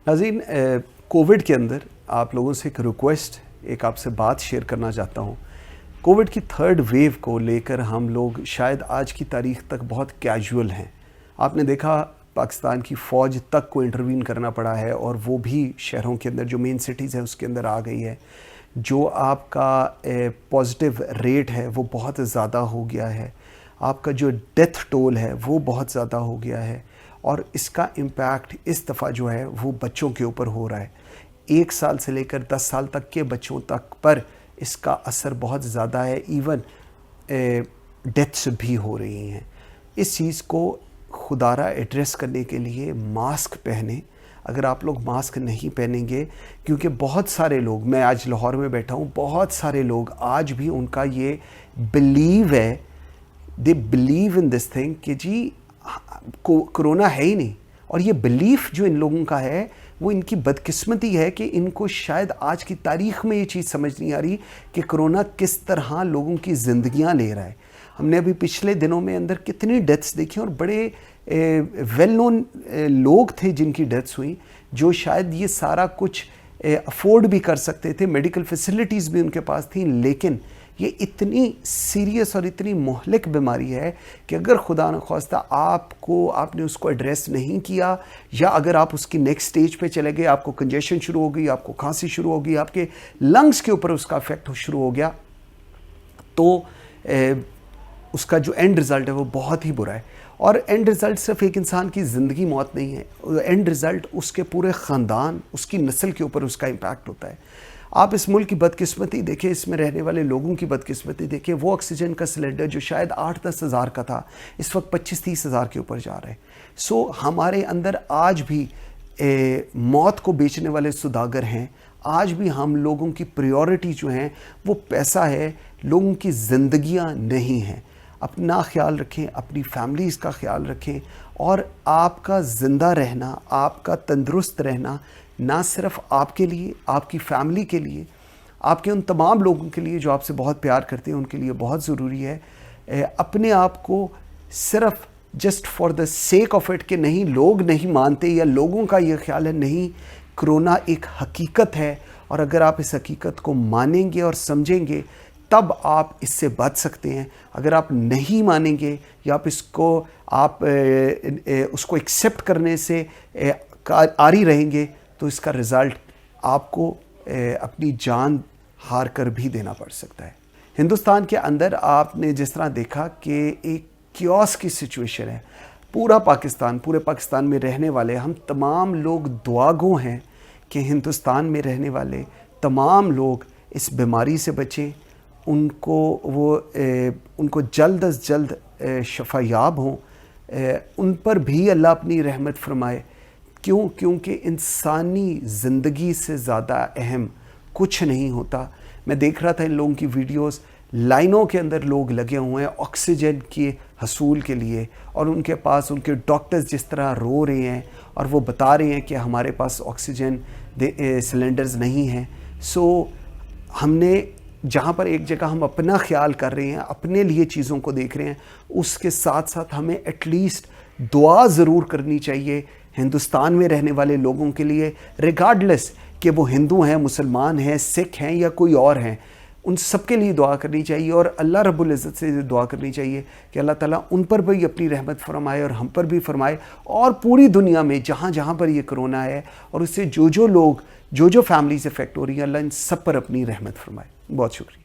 नाज़रीन, कोविड के अंदर आप लोगों से एक रिक्वेस्ट, एक आपसे बात शेयर करना चाहता हूँ। कोविड की थर्ड वेव को लेकर हम लोग शायद आज की तारीख़ तक बहुत कैजुअल हैं। आपने देखा पाकिस्तान की फ़ौज तक को इंटरवीन करना पड़ा है, और वो भी शहरों के अंदर जो मेन सिटीज़ हैं उसके अंदर आ गई है। जो आपका पॉजिटिव रेट है वो बहुत ज़्यादा हो गया है, आपका जो डेथ टोल है वो बहुत ज़्यादा हो गया है, और इसका इम्पैक्ट इस दफ़ा जो है वो बच्चों के ऊपर हो रहा है। 1 साल से लेकर 10 साल तक के बच्चों तक पर इसका असर बहुत ज़्यादा है। इवन डेथ्स भी हो रही हैं। इस चीज़ को खुदारा एड्रेस करने के लिए मास्क पहने। अगर आप लोग मास्क नहीं पहनेंगे, क्योंकि बहुत सारे लोग, मैं आज लाहौर में बैठा हूँ, बहुत सारे लोग आज भी उनका ये बिलीव है, they believe in this thing कि जी कोरोना है ही नहीं। और ये बिलीफ जो इन लोगों का है वो इनकी बदकिस्मती है कि इनको शायद आज की तारीख़ में ये चीज़ समझ नहीं आ रही कि कोरोना किस तरह लोगों की ज़िंदगियां ले रहा है। हमने अभी पिछले दिनों में अंदर कितनी डेथ्स देखी, और बड़े वेल नोन लोग थे जिनकी डेथ्स हुई, जो शायद ये सारा कुछ अफोर्ड भी कर सकते थे, मेडिकल फैसिलिटीज़ भी उनके पास थी, लेकिन ये इतनी सीरियस और इतनी मुहलिक बीमारी है कि अगर खुदा न ख्वास्ता आपने उसको एड्रेस नहीं किया, या अगर आप उसकी नेक्स्ट स्टेज पे चले गए, आपको कंजेशन शुरू हो गई, आपको खांसी शुरू हो गई, आपके लंग्स के ऊपर उसका इफेक्ट शुरू हो गया, तो उसका जो एंड रिज़ल्ट है वो बहुत ही बुरा है। और एंड रिज़ल्ट सिर्फ एक इंसान की ज़िंदगी मौत नहीं है, एंड रिज़ल्ट उसके पूरे ख़ानदान, उसकी नस्ल के ऊपर उसका इम्पैक्ट होता है। आप इस मुल्क की बदकिस्मती देखें, इसमें रहने वाले लोगों की बदकिस्मती देखें। वो ऑक्सीजन का सिलेंडर जो शायद 8-10 हज़ार का था, इस वक्त 25-30 हज़ार के ऊपर जा रहा है। सो हमारे अंदर आज भी मौत को बेचने वाले सौदागर हैं। आज भी हम लोगों की प्रायोरिटी जो हैं वो पैसा है, लोगों की ज़िंदगियां नहीं हैं। अपना ख्याल रखें, अपनी फैमिलीज़ का ख्याल रखें, और आपका ज़िंदा रहना, आपका तंदुरुस्त रहना ना सिर्फ आपके लिए, आपकी फैमिली के लिए, आपके उन तमाम लोगों के लिए जो आपसे बहुत प्यार करते हैं, उनके लिए बहुत ज़रूरी है। अपने आप को सिर्फ just for the sake of it कि नहीं लोग नहीं मानते, या लोगों का ये ख्याल है, नहीं, कोरोना एक हकीकत है, और अगर आप इस हकीकत को मानेंगे और समझेंगे तब आप इससे बच सकते हैं। अगर आप नहीं मानेंगे, या आप उसको एक्सेप्ट करने से आरी रहेंगे, तो इसका रिज़ल्ट आपको अपनी जान हार कर भी देना पड़ सकता है। हिंदुस्तान के अंदर आपने जिस तरह देखा कि एक क्योस की सिचुएशन है, पूरे पाकिस्तान में रहने वाले हम तमाम लोग दुआगो हैं कि हिंदुस्तान में रहने वाले तमाम लोग इस बीमारी से बचें, उनको जल्द अज जल्द शफायाब हों, उन पर भी अल्लाह अपनी रहमत फरमाए। क्योंकि इंसानी ज़िंदगी से ज़्यादा अहम कुछ नहीं होता। मैं देख रहा था इन लोगों की वीडियोस, लाइनों के अंदर लोग लगे हुए हैं ऑक्सीजन के हसूल के लिए, और उनके पास उनके डॉक्टर्स जिस तरह रो रहे हैं और वो बता रहे हैं कि हमारे पास ऑक्सीजन सिलेंडर्स नहीं हैं। सो हमने जहाँ पर एक जगह हम अपना ख्याल कर रहे हैं, अपने लिए चीज़ों को देख रहे हैं, उसके साथ साथ हमें एटलीस्ट दुआ ज़रूर करनी चाहिए हिंदुस्तान में रहने वाले लोगों के लिए, रिगार्डलेस कि वो हिंदू हैं, मुसलमान हैं, सिख हैं या कोई और हैं। उन सब के लिए दुआ करनी चाहिए, और अल्लाह रब्बुल इज़्ज़त से दुआ करनी चाहिए कि अल्लाह ताला उन पर भी अपनी रहमत फरमाए और हम पर भी फरमाए, और पूरी दुनिया में जहाँ जहाँ पर ये कोरोना है और उससे जो जो फैमिलीज़ इफ़ेक्ट हो रही हैं, अल्लाह इन सब पर अपनी रहमत फरमाए। बहुत शुक्रिया।